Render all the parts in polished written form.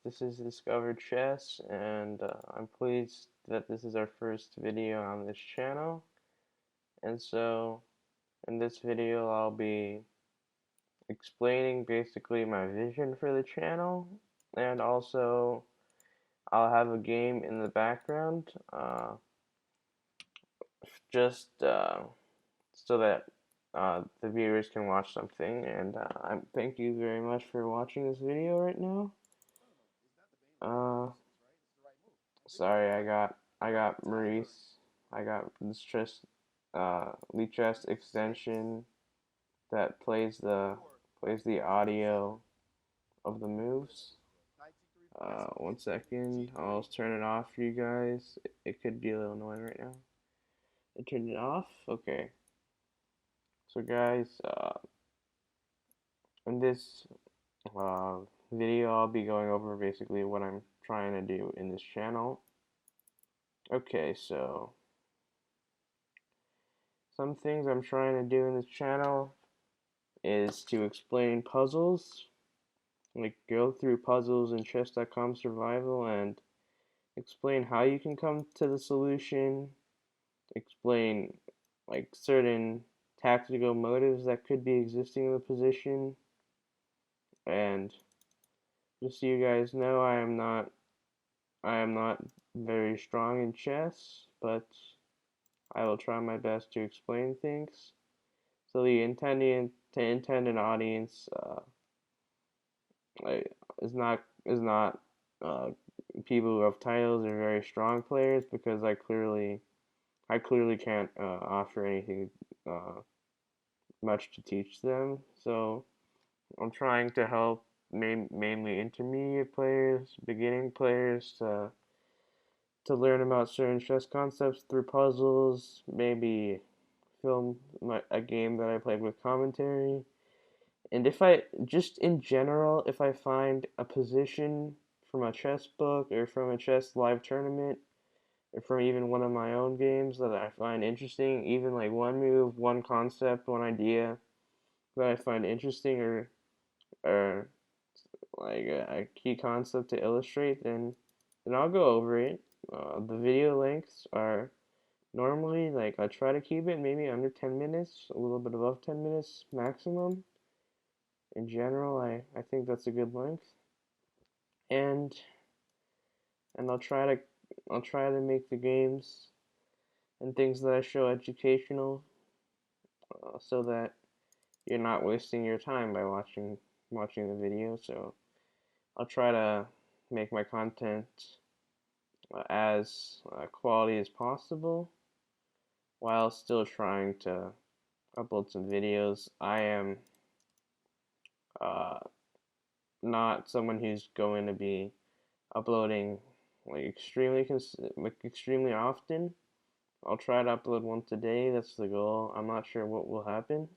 This is Discovered Chess, and I'm pleased that this is our first video on this channel. And so, in this video, I'll be explaining basically my vision for the channel, and also I'll have a game in the background, just so that the viewers can watch something. And thank you very much for watching this video right now. Uh, Sorry, I got Maurice. I got this Lichess extension that plays the audio of the moves. 1 second. I'll turn it off for you guys. It could be a little annoying right now. I turned it off. Okay. So guys, in this uh, video, I'll be going over basically what I'm trying to do in this channel. Okay, so some things I'm trying to do in this channel is to explain puzzles, like go through puzzles in chess.com survival and explain how you can come to the solution, explain like certain tactical motives that could be existing in the position, and just so you guys know, I am not very strong in chess, but I will try my best to explain things. So the intended audience is not uh, people who have titles or very strong players, because I clearly can't offer anything much to teach them. So I'm trying to help mainly intermediate players, beginning players to learn about certain chess concepts through puzzles, maybe film a game that I played with commentary. And if I, just in general, if I find a position from a chess book or from a chess live tournament or from even one of my own games that I find interesting, even like one move, one concept, one idea that I find interesting, or like a key concept to illustrate, then I'll go over it. The video lengths are normally, like, I try to keep it maybe under 10 minutes, a little bit above 10 minutes maximum. In general, I think that's a good length. And I'll try to make the games and things that I show educational, so that you're not wasting your time by watching the video. So I'll try to make my content as quality as possible while still trying to upload some videos. I am uh, not someone who's going to be uploading like extremely often. I'll try to upload once a day. That's the goal. I'm not sure what will happen.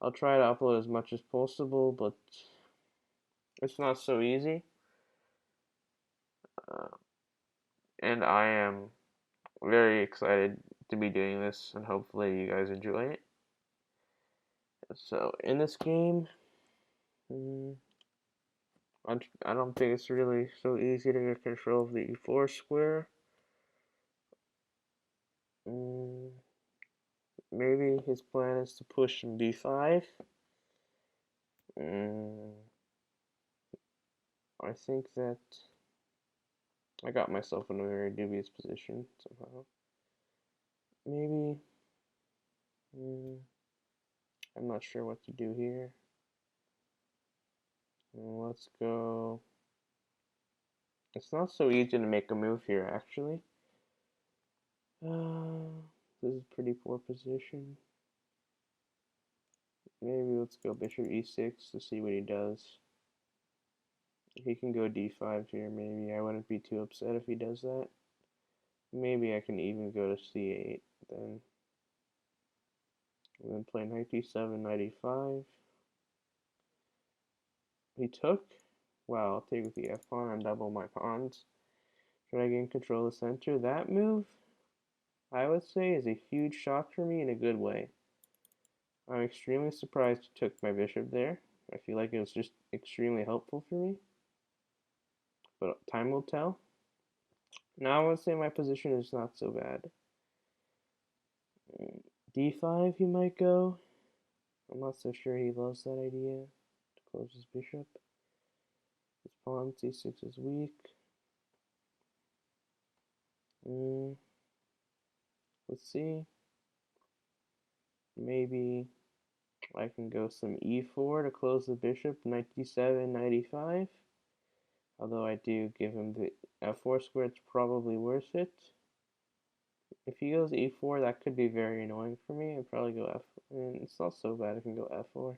I'll try to upload as much as possible, but it's not so easy. Uh, and I am very excited to be doing this, and hopefully you guys enjoy it. So in this game, mm, I don't think it's really so easy to get control of the e4 square. Mm, Maybe his plan is to push in b5. Mm, I think that I got myself in a very dubious position somehow. Maybe. Mm, I'm not sure what to do here. Let's go. It's not so easy to make a move here, actually. This is a pretty poor position. Maybe let's go bishop e6 to see what he does. He can go d5 here, maybe. I wouldn't be too upset if he does that. Maybe I can even go to c8 then. And then play knight d7, knight e5. He took. Wow, I'll take with the f pawn and double my pawns. Should I gain control of the center? That move, I would say, is a huge shock for me in a good way. I'm extremely surprised he took my bishop there. I feel like it was just extremely helpful for me. but time will tell. Now I would say my position is not so bad. D5 he might go. I'm not so sure he loves that idea to close his bishop. His pawn C6 is weak. Let's see. Maybe I can go some e4 to close the bishop, knight d7, knight e5. Although I do give him the f4 square, it's probably worth it. If he goes e4, that could be very annoying for me. I'd probably go f. And it's not so bad. I can go f4.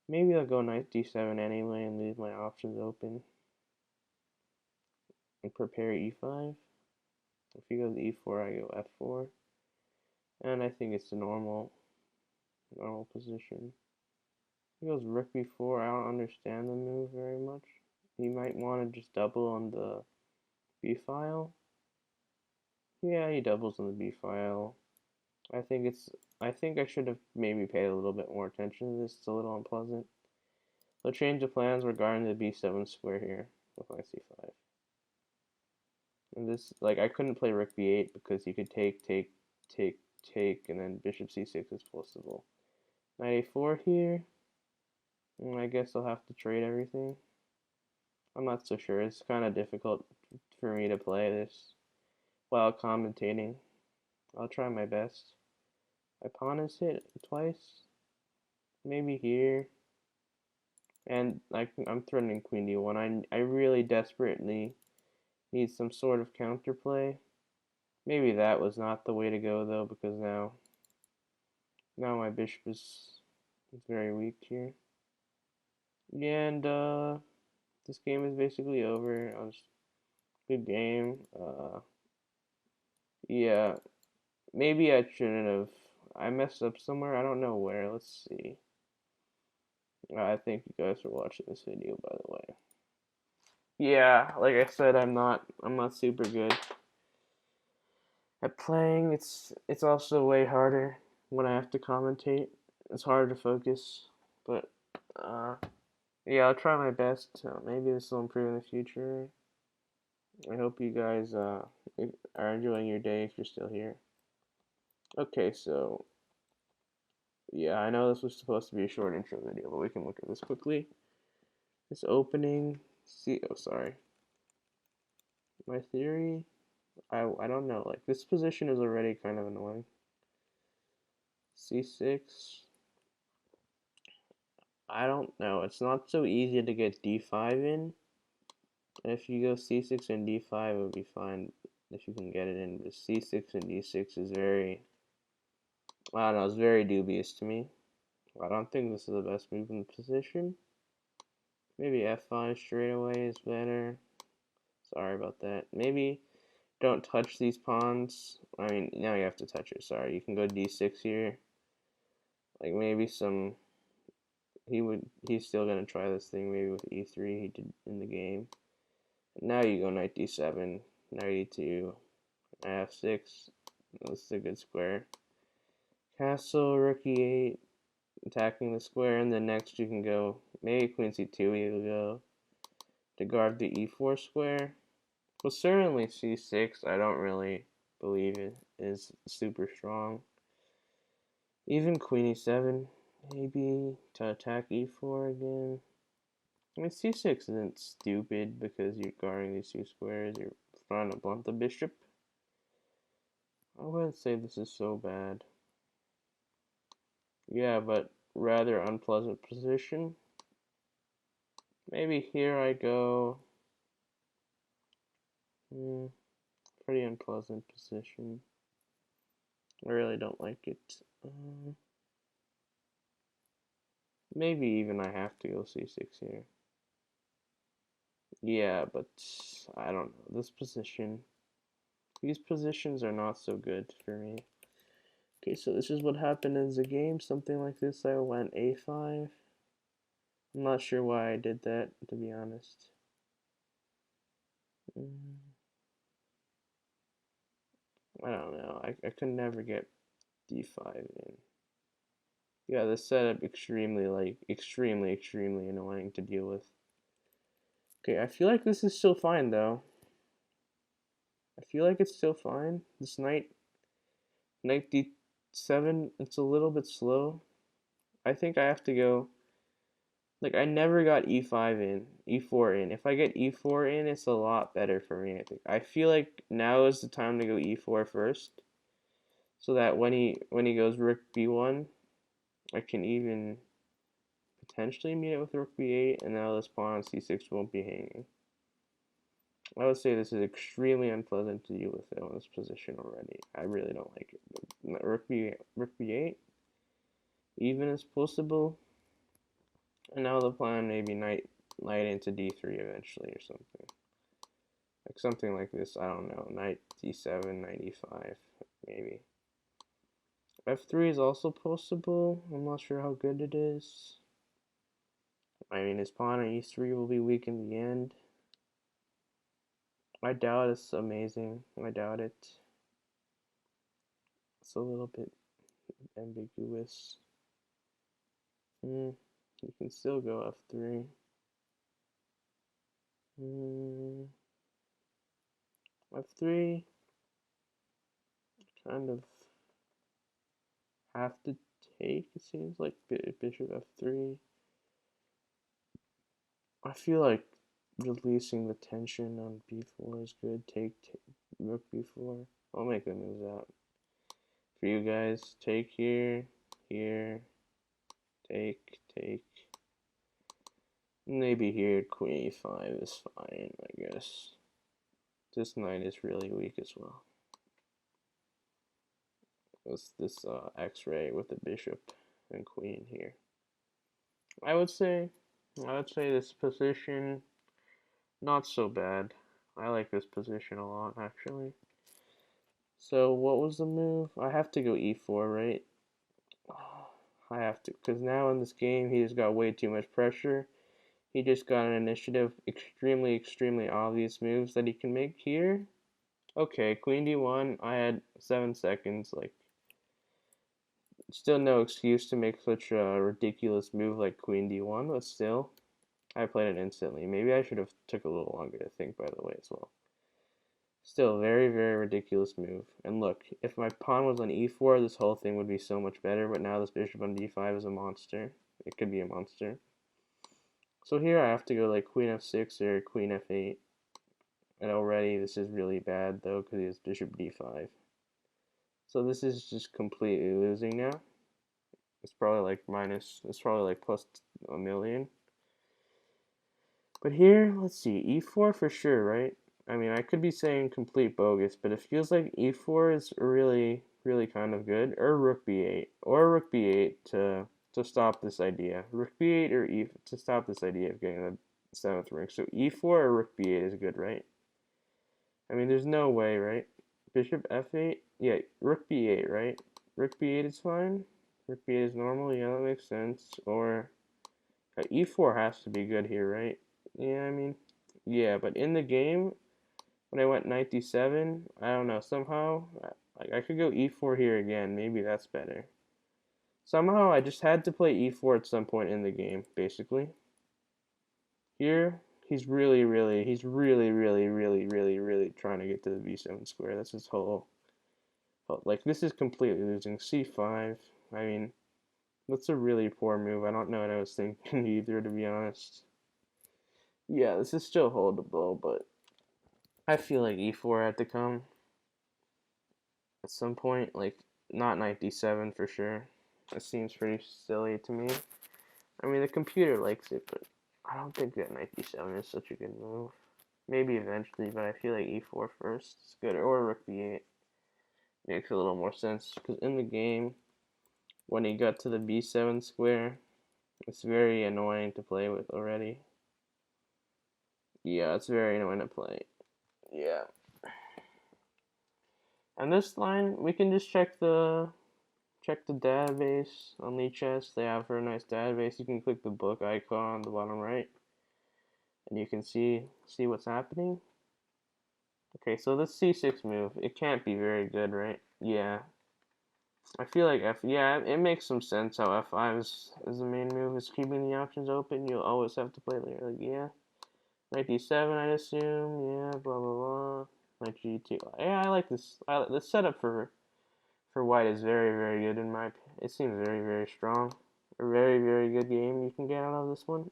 Maybe I'll go knight d7 anyway and leave my options open. And prepare e5. If he goes e4, I go f4. And I think it's a normal position. If he goes rook b4, I don't understand the move very much. He might want to just double on the b file. Yeah, he doubles on the b file. I think I should have maybe paid a little bit more attention to this. It's a little unpleasant. So change of plans regarding the b7 square here with my c5. And this, like, I couldn't play rook b8 because you could take, and then bishop c6 is possible. Knight a4 here. And I guess I'll have to trade everything. I'm not so sure. It's kind of difficult for me to play this while commentating. I'll try my best. My pawn is hit twice. Maybe here. And I'm threatening queen d1. I really desperately need some sort of counterplay. Maybe that was not the way to go though, because now my bishop is very weak here. Yeah, and this game is basically over. Good game. Yeah, maybe I shouldn't have. I messed up somewhere. I don't know where. Let's see. Thank you guys for watching this video, by the way. Yeah, like I said, I'm not super good at playing. It's also way harder when I have to commentate. It's hard to focus, but yeah, I'll try my best. Maybe this will improve in the future. I hope you guys are enjoying your day if you're still here. Okay, so yeah, I know this was supposed to be a short intro video, but we can look at this quickly. This opening, sorry. My theory, I don't know, like this position is already kind of annoying. C6, I don't know, it's not so easy to get d5 in. If you go c6 and d5, it would be fine if you can get it in, but c6 and d6 is very, I don't know, it's very dubious to me. I don't think this is the best move in the position. Maybe f5 straight away is better. Sorry about that. Maybe don't touch these pawns. I mean, now you have to touch it. Sorry. You can go d6 here. Like maybe some. He's still gonna try this thing maybe with e3 he did in the game. Now you go knight d7, knight e2, f6. This is a good square. Castle, rook e8, attacking the square, and then next you can go maybe queen c2. You go to guard the e4 square. Well, certainly c6, I don't really believe it is super strong. Even queen e7, maybe, to attack e4 again. I mean, c6 isn't stupid because you're guarding these two squares. You're trying to blunt the bishop. I wouldn't say this is so bad. Yeah, but rather unpleasant position. Maybe here I go. Pretty unpleasant position. I really don't like it. Maybe even I have to go c6 here. Yeah, but I don't know. This position, these positions are not so good for me. Okay, so this is what happened in the game. Something like this. I went a5. I'm not sure why I did that, to be honest. I don't know. I could never get d5 in. Yeah, this setup extremely annoying to deal with. Okay, I feel like this is still fine though. I feel like it's still fine. This knight d7, it's a little bit slow. I think I have to go. Like, I never got e5 in, e4 in. If I get e4 in, it's a lot better for me, I think. I feel like now is the time to go e4 first, so that when he goes rook b1, I can even potentially meet it with rook b8, and now this pawn on c6 won't be hanging. I would say this is extremely unpleasant to deal with it on this position already. I really don't like it. But rook b8, even is possible. And now the plan may be knight into d3 eventually or something. Like something like this, I don't know. Knight d7, knight e5, maybe. f3 is also possible. I'm not sure how good it is. I mean, his pawn on e3 will be weak in the end. I doubt it's amazing. I doubt it. It's a little bit ambiguous. You can still go f3. F3 kind of have to take, it seems like. Bishop f3. I feel like releasing the tension on b4 is good. Take rook b4. I'll make the moves out for you guys. Take here, take. Maybe here queen e5 is fine, I guess. This knight is really weak as well. This X-ray with the bishop and queen here. I would say this position not so bad. I like this position a lot actually. So what was the move? I have to go e4, right? I have to, because now in this game he just got way too much pressure. He just got an initiative, extremely obvious moves that he can make here. Okay, queen d1, I had 7 seconds, like, still no excuse to make such a ridiculous move like queen d1, but still, I played it instantly. Maybe I should have took a little longer to think, by the way, as well. Still, very ridiculous move. And look, if my pawn was on e4, this whole thing would be so much better, but now this bishop on d5 is a monster. It could be a monster. So here I have to go like queen f6 or queen f8. And already this is really bad, though, because he has bishop d5. So this is just completely losing now. It's probably like plus a million. But here, let's see, e4 for sure, right? I mean, I could be saying complete bogus, but it feels like e4 is really kind of good, or rook b8, to stop this idea. Rook b8 or e to stop this idea of getting the 7th ring. So e4 or rook b8 is good, right? I mean, there's no way, right? Bishop f8, yeah, rook b8, right? Rook b8 is fine. Rook b8 is normal, yeah, that makes sense. Or e4 has to be good here, right? Yeah, I mean, yeah, but in the game, when I went knight d7, I don't know, somehow, like, I could go e4 here again, maybe that's better. Somehow, I just had to play e4 at some point in the game, basically. Here, he's really trying to get to the b7 square. That's his whole, like, this is completely losing. c5, I mean, that's a really poor move. I don't know what I was thinking either, to be honest. Yeah, this is still holdable, but I feel like e4 had to come at some point. Like, not knight d7 for sure. That seems pretty silly to me. I mean, the computer likes it, but I don't think that knight d7 is such a good move. Maybe eventually, but I feel like e4 first is good, or rook b8 makes a little more sense, because in the game, when he got to the b7 square, it's very annoying to play with already. Yeah, it's very annoying to play. Yeah. And this line, we can just check the database on Lichess. They have a nice database. You can click the book icon on the bottom right, and you can see what's happening. Okay, so this c6 move, it can't be very good, right? Yeah. I feel like yeah, it makes some sense how f5 is the main move. Is keeping the options open. You'll always have to play later. Like, yeah. Knight d7, I assume. Yeah, blah blah blah. Knight g2. Yeah, I like this. The setup for white is very good in my opinion. It seems very strong. A very good game you can get out of this one.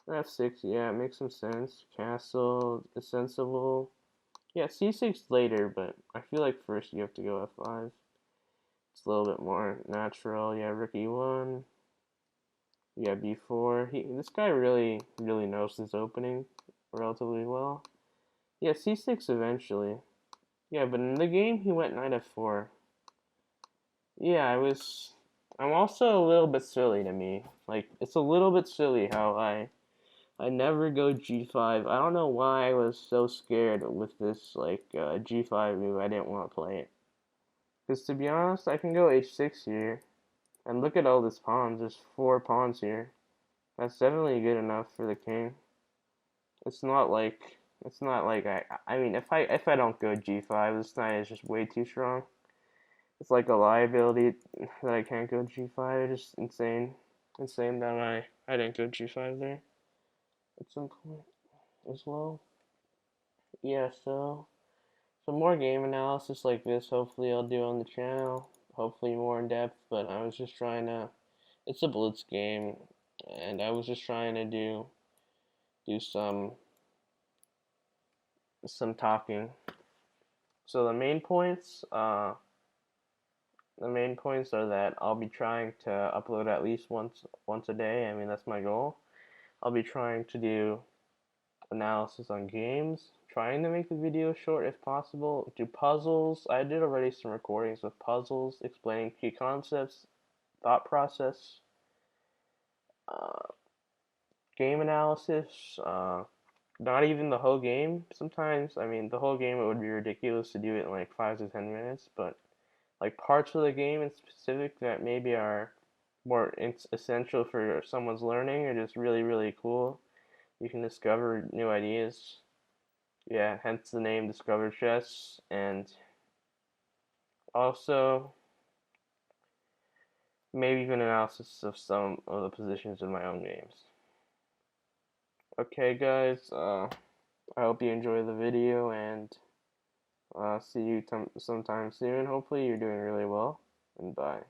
F6, yeah, it makes some sense. Castle is sensible. Yeah, c6 later, but I feel like first you have to go f5. It's a little bit more natural. Yeah, rook e1. Yeah, b4. This guy really knows his opening relatively well. Yeah, c6 eventually. Yeah, but in the game he went knight f4. Yeah, I'm also a little bit silly to me. Like, it's a little bit silly how I never go g5. I don't know why I was so scared with this, like, g5 move. I didn't want to play it. Because to be honest, I can go h6 here. And look at all these pawns. There's 4 pawns here. That's definitely good enough for the king. It's not like I mean if I don't go g5, this knight is just way too strong. It's like a liability that I can't go g5. It's just insane. Insane that I didn't go g5 there at some point as well. Yeah, so some more game analysis like this hopefully I'll do on the channel. Hopefully more in depth, but I was just trying to it's a blitz game and I was just trying to do some talking. So the main points are that I'll be trying to upload at least once a day. I mean that's my goal. I'll be trying to do analysis on games, trying to make the video short if possible. Do puzzles. I did already some recordings with puzzles, explaining key concepts, thought process, uh, game analysis. Not even the whole game. Sometimes, I mean, the whole game it would be ridiculous to do it in like 5 to 10 minutes, but like parts of the game in specific that maybe are more essential for someone's learning are just really cool. You can discover new ideas. Yeah, hence the name Discover Chess, and also maybe even analysis of some of the positions in my own games. Okay, guys, I hope you enjoy the video, and see you sometime soon. Hopefully, you're doing really well, and bye.